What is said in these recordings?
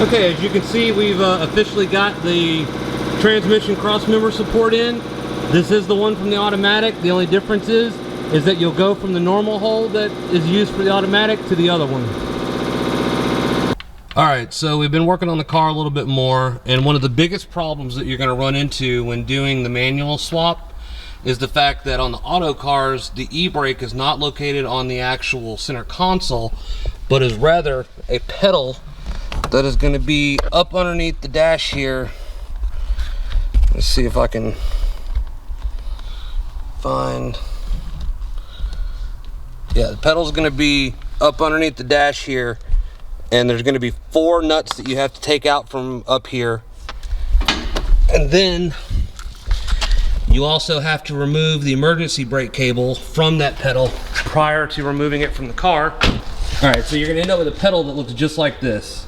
Okay, as you can see, we've officially got the transmission crossmember support in. This is the one from the automatic. The only difference is that you'll go from the normal hole that is used for the automatic to the other one. Alright, so we've been working on the car a little bit more, and one of the biggest problems that you're going to run into when doing the manual swap is the fact that on the auto cars, the e-brake is not located on the actual center console, but is rather a pedal that is going to be up underneath the dash here. Let's see if I can find. Yeah, the pedal is going to be up underneath the dash here, and there's going to be 4 nuts that you have to take out from up here. And then you also have to remove the emergency brake cable from that pedal prior to removing it from the car. All right, so you're going to end up with a pedal that looks just like this.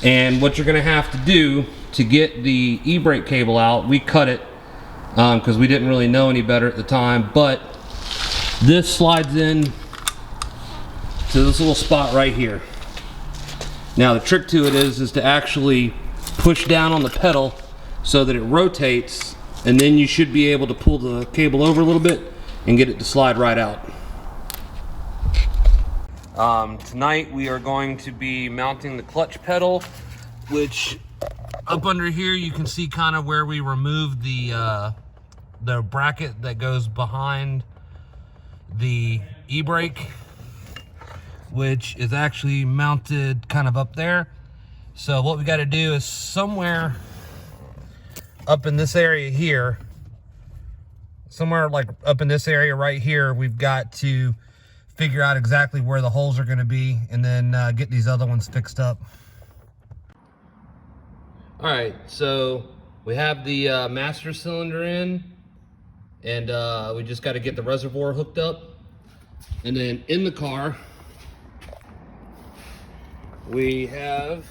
And what you're going to have to do to get the e-brake cable out, we cut it because we didn't really know any better at the time, but this slides in to this little spot right here. Now the trick to it is to actually push down on the pedal so that it rotates, and then you should be able to pull the cable over a little bit and get it to slide right out. Tonight we are going to be mounting the clutch pedal, which up under here you can see kind of where we removed the bracket that goes behind the e-brake, which is actually mounted kind of up there. So what we got to do is somewhere up in this area here, somewhere like up in this area right here, we've got to figure out exactly where the holes are going to be, and then get these other ones fixed up. All right, so we have the master cylinder in, and we just got to get the reservoir hooked up. And then in the car, we have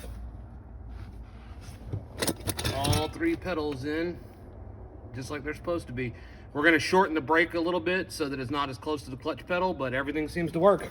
all 3 pedals in, just like they're supposed to be. We're going to shorten the brake a little bit so that it's not as close to the clutch pedal, but everything seems to work.